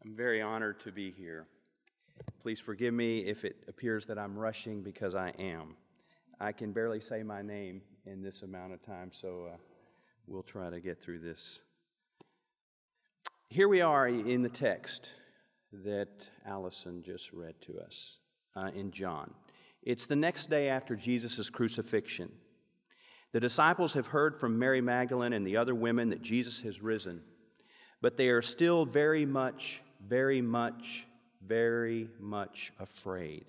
I'm very honored to be here. Please forgive me if it appears that I'm rushing, because I am. I can barely say my name in this amount of time, so we'll try to get through this. Here we are in the text that Allison just read to us in John. It's the next day after Jesus' crucifixion. The disciples have heard from Mary Magdalene and the other women that Jesus has risen, but they are still very much afraid.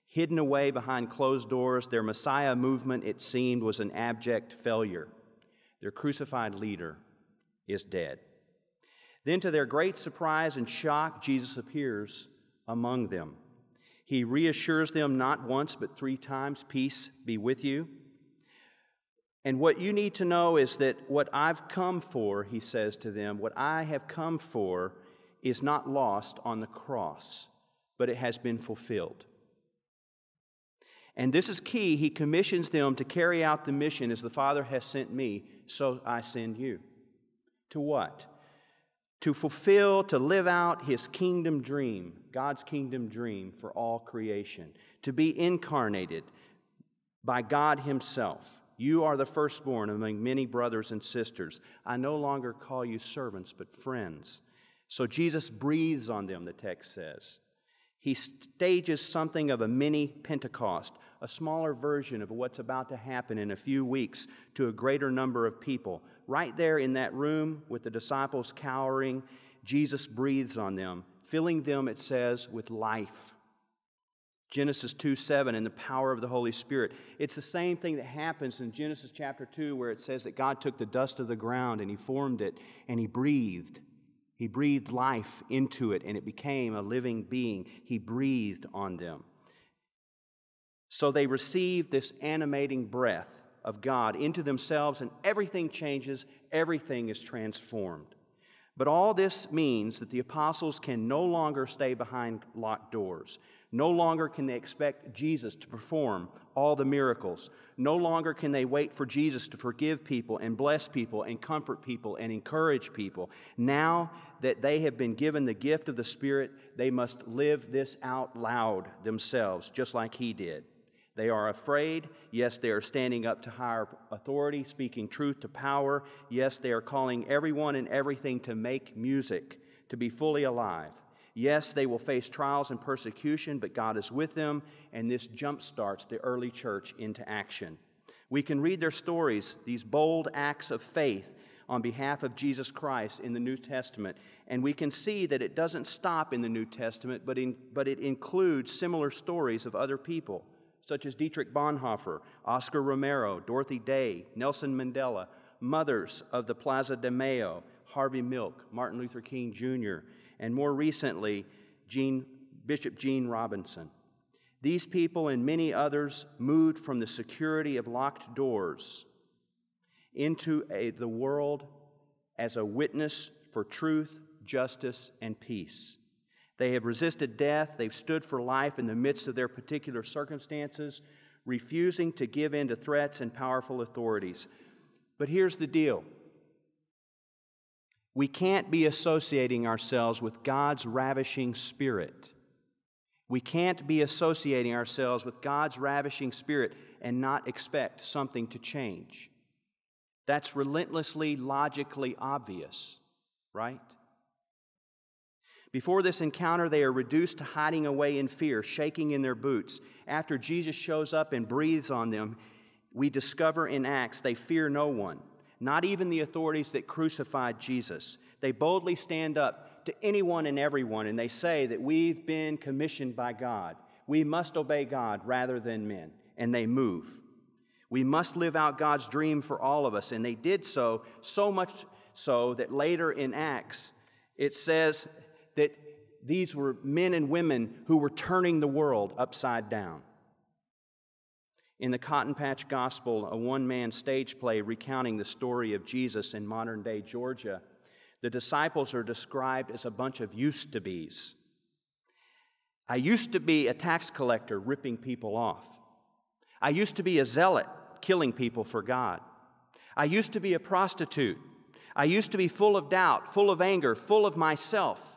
Hidden away behind closed doors, their Messiah movement, it seemed, was an abject failure. Their crucified leader is dead. Then, to their great surprise and shock, Jesus appears among them. He reassures them not once but 3 times, "Peace be with you." And what you need to know is that what I've come for, he says to them, what I have come for is not lost on the cross, but it has been fulfilled. And this is key. He commissions them to carry out the mission as the Father has sent me, so I send you. To what? To fulfill, to live out His kingdom dream, God's kingdom dream for all creation, to be incarnated by God Himself. You are the firstborn among many brothers and sisters. I no longer call you servants, but friends. So Jesus breathes on them, the text says. He stages something of a mini Pentecost, a smaller version of what's about to happen in a few weeks to a greater number of people. Right there in that room with the disciples cowering, Jesus breathes on them, filling them, it says, with life. Genesis 2:7, and the power of the Holy Spirit. It's the same thing that happens in Genesis chapter 2, where it says that God took the dust of the ground and He formed it and He breathed. He breathed life into it and it became a living being. He breathed on them. So they received this animating breath of God into themselves, and everything changes, everything is transformed. But all this means that the apostles can no longer stay behind locked doors. No longer can they expect Jesus to perform all the miracles. No longer can they wait for Jesus to forgive people and bless people and comfort people and encourage people. Now that they have been given the gift of the Spirit, they must live this out loud themselves, just like He did. They are afraid. Yes, they are standing up to higher authority, speaking truth to power. Yes, they are calling everyone and everything to make music, to be fully alive. Yes, they will face trials and persecution, but God is with them, and this jumpstarts the early church into action. We can read their stories, these bold acts of faith on behalf of Jesus Christ in the New Testament, and we can see that it doesn't stop in the New Testament, but it includes similar stories of other people, such as Dietrich Bonhoeffer, Oscar Romero, Dorothy Day, Nelson Mandela, mothers of the Plaza de Mayo, Harvey Milk, Martin Luther King Jr., and more recently, Bishop Gene Robinson. These people and many others moved from the security of locked doors into the world as a witness for truth, justice, and peace. They have resisted death. They've stood for life in the midst of their particular circumstances, refusing to give in to threats and powerful authorities. But here's the deal. We can't be associating ourselves with God's ravishing Spirit. We can't be associating ourselves with God's ravishing Spirit and not expect something to change. That's relentlessly, logically obvious, right? Before this encounter, they are reduced to hiding away in fear, shaking in their boots. After Jesus shows up and breathes on them, we discover in Acts they fear no one, not even the authorities that crucified Jesus. They boldly stand up to anyone and everyone, and they say that we've been commissioned by God. We must obey God rather than men, and they move. We must live out God's dream for all of us, and they did so much so that later in Acts, it says that these were men and women who were turning the world upside down. In the Cotton Patch Gospel, a one-man stage play recounting the story of Jesus in modern-day Georgia, the disciples are described as a bunch of used-to-bes. I used to be a tax collector ripping people off. I used to be a zealot killing people for God. I used to be a prostitute. I used to be full of doubt, full of anger, full of myself.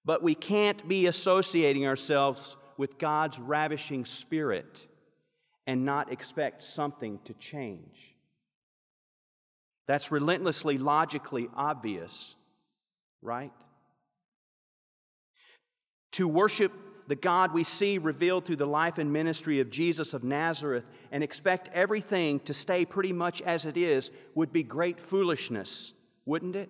But we can't be associating ourselves with God's ravishing Spirit and not expect something to change. That's relentlessly, logically obvious, right? To worship the God we see revealed through the life and ministry of Jesus of Nazareth and expect everything to stay pretty much as it is would be great foolishness, wouldn't it?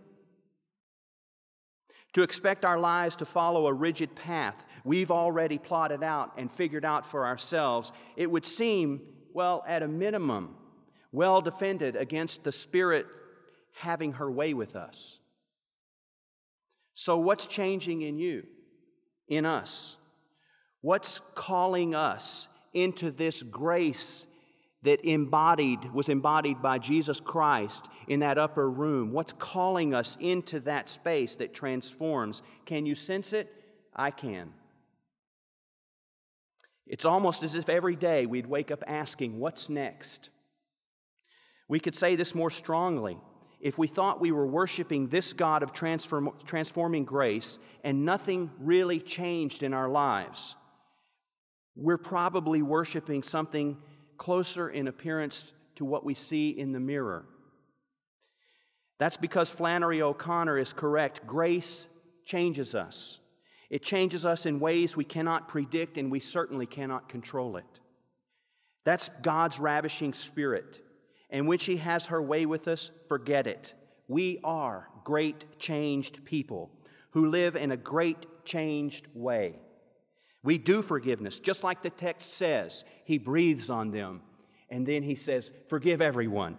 To expect our lives to follow a rigid path we've already plotted out and figured out for ourselves, it would seem, well, at a minimum, well defended against the Spirit having her way with us. So what's changing in you, in us? What's calling us into this grace that was embodied by Jesus Christ in that upper room? What's calling us into that space that transforms? Can you sense it? I can. It's almost as if every day we'd wake up asking, what's next? We could say this more strongly. If we thought we were worshiping this God of transforming grace and nothing really changed in our lives, we're probably worshiping something closer in appearance to what we see in the mirror. That's because Flannery O'Connor is correct. Grace changes us. It changes us in ways we cannot predict, and we certainly cannot control it. That's God's ravishing Spirit. And when she has her way with us, forget it. We are great changed people who live in a great changed way. We do forgiveness, just like the text says. He breathes on them, and then he says, forgive everyone.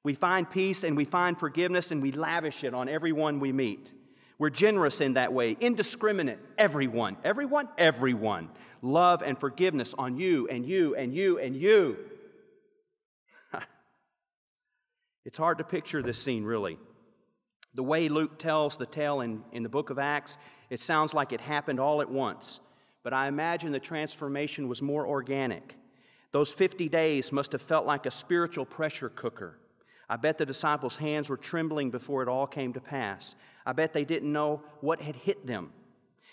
We find peace and we find forgiveness, and we lavish it on everyone we meet. We're generous in that way, indiscriminate, everyone. Everyone? Everyone. Love and forgiveness on you and you and you and you. It's hard to picture this scene, really. The way Luke tells the tale in the book of Acts, it sounds like it happened all at once. But I imagine the transformation was more organic. Those 50 days must have felt like a spiritual pressure cooker. I bet the disciples' hands were trembling before it all came to pass. I bet they didn't know what had hit them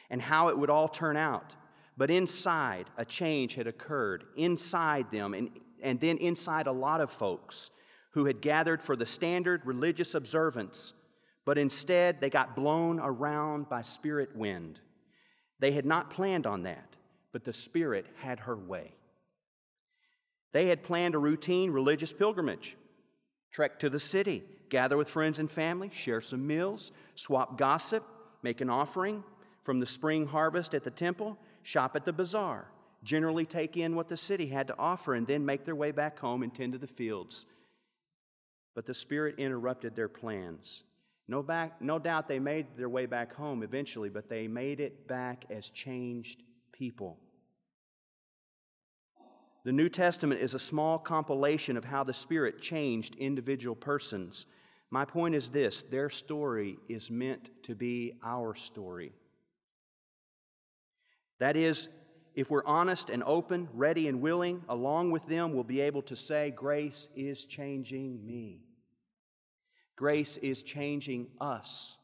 and how it would all turn out. But inside, a change had occurred inside them and then inside a lot of folks who had gathered for the standard religious observance, but instead they got blown around by spirit wind. They had not planned on that, but the Spirit had her way. They had planned a routine religious pilgrimage, trek to the city, gather with friends and family, share some meals, swap gossip, make an offering from the spring harvest at the temple, shop at the bazaar, generally take in what the city had to offer, and then make their way back home and tend to the fields. But the Spirit interrupted their plans. No doubt they made their way back home eventually, but they made it back as changed people. The New Testament is a small compilation of how the Spirit changed individual persons. My point is this: their story is meant to be our story. That is, if we're honest and open, ready and willing, along with them, we'll be able to say, grace is changing me. Grace is changing us.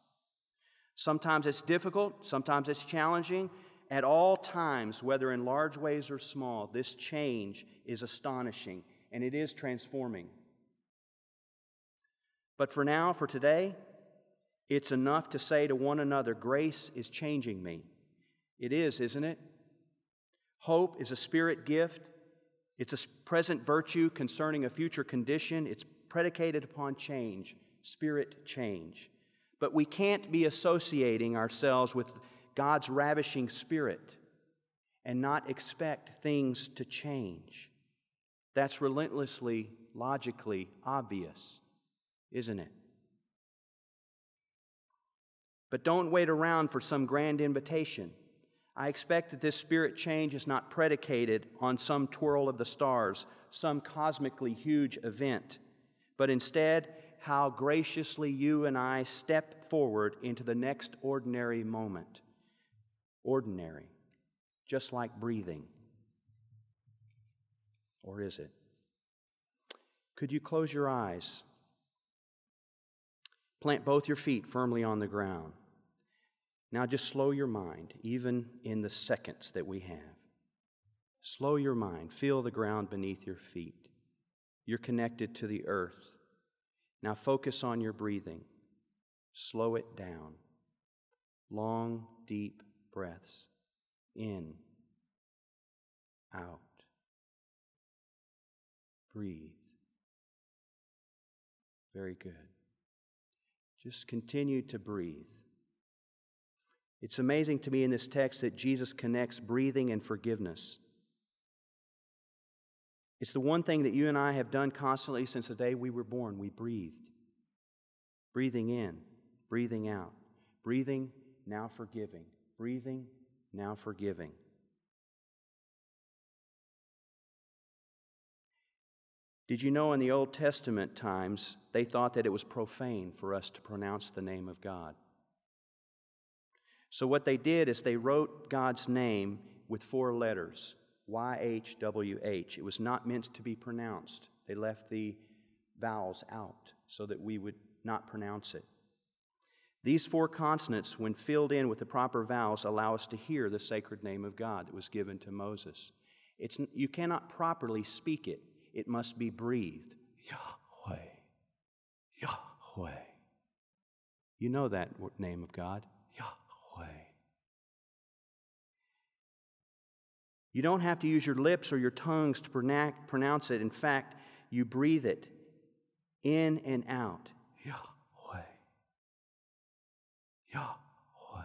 Sometimes it's difficult, sometimes it's challenging. At all times, whether in large ways or small, this change is astonishing, and it is transforming. But for now, for today, it's enough to say to one another, grace is changing me. It is, isn't it? Hope is a Spirit gift. It's a present virtue concerning a future condition. It's predicated upon change. Spirit change. But we can't be associating ourselves with God's ravishing Spirit and not expect things to change. That's relentlessly, logically obvious, isn't it? But don't wait around for some grand invitation. I expect that this Spirit change is not predicated on some twirl of the stars, some cosmically huge event, but instead, how graciously you and I step forward into the next ordinary moment. Ordinary, just like breathing. Or is it? Could you close your eyes? Plant both your feet firmly on the ground. Now just slow your mind, even in the seconds that we have. Slow your mind. Feel the ground beneath your feet. You're connected to the earth. Now focus on your breathing. Slow it down. Long, deep breaths. In, out. Breathe. Very good. Just continue to breathe. It's amazing to me in this text that Jesus connects breathing and forgiveness. It's the one thing that you and I have done constantly since the day we were born. We breathed. Breathing in, breathing out. Breathing, now forgiving. Breathing, now forgiving. Did you know in the Old Testament times, they thought that it was profane for us to pronounce the name of God? So what they did is they wrote God's name with 4 letters, YHWH. It was not meant to be pronounced. They left the vowels out so that we would not pronounce it. These 4 consonants, when filled in with the proper vowels, allow us to hear the sacred name of God that was given to Moses. You cannot properly speak it. It must be breathed. Yahweh, Yahweh. You know that name of God, Yahweh. You don't have to use your lips or your tongues to pronounce it. In fact, you breathe it in and out. Yahweh, Yahweh,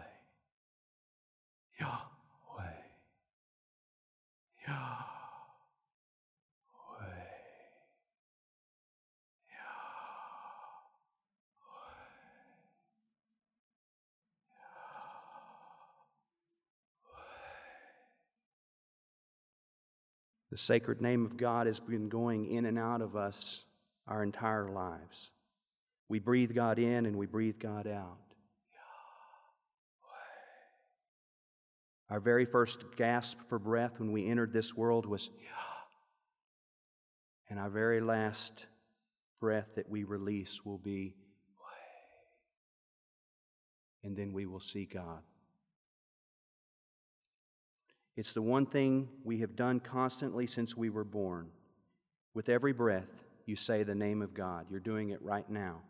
Yahweh, Yahweh. The sacred name of God has been going in and out of us our entire lives. We breathe God in and we breathe God out. Our very first gasp for breath when we entered this world was Yah. And our very last breath that we release will be Way. And then we will see God. It's the one thing we have done constantly since we were born. With every breath, you say the name of God. You're doing it right now.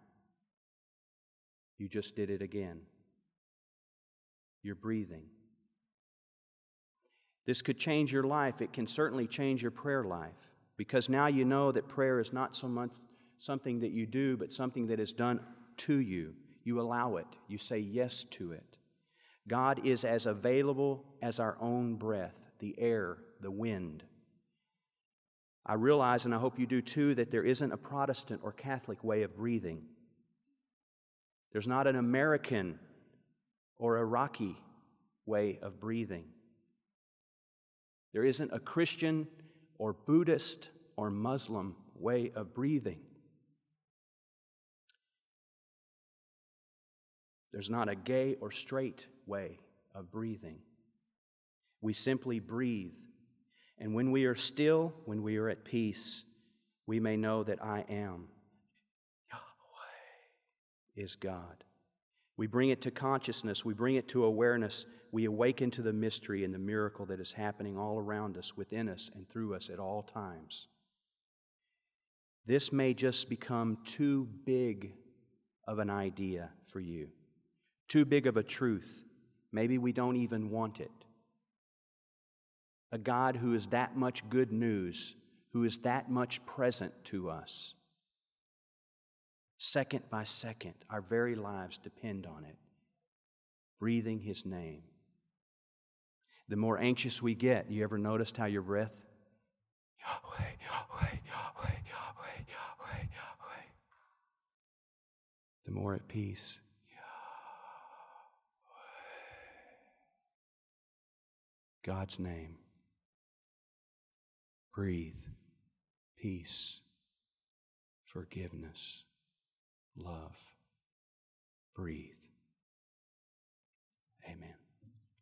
You just did it again. You're breathing. This could change your life. It can certainly change your prayer life, because now you know that prayer is not so much something that you do, but something that is done to you. You allow it. You say yes to it. God is as available as our own breath, the air, the wind. I realize, and I hope you do too, that there isn't a Protestant or Catholic way of breathing. There's not an American or Iraqi way of breathing. There isn't a Christian or Buddhist or Muslim way of breathing. There's not a gay or straight way of breathing. We simply breathe. And when we are still, when we are at peace, we may know that I am. Yahweh is God. We bring it to consciousness. We bring it to awareness. We awaken to the mystery and the miracle that is happening all around us, within us, and through us at all times. This may just become too big of an idea for you, too big of a truth. Maybe we don't even want it. A God who is that much good news, who is that much present to us. Second by second, our very lives depend on it. Breathing His name. The more anxious we get, you ever noticed how your breath? Yahweh, Yahweh, Yahweh, Yahweh, Yahweh, Yahweh. The more at peace. God's name. Breathe. Peace. Forgiveness. Love. Breathe. Amen.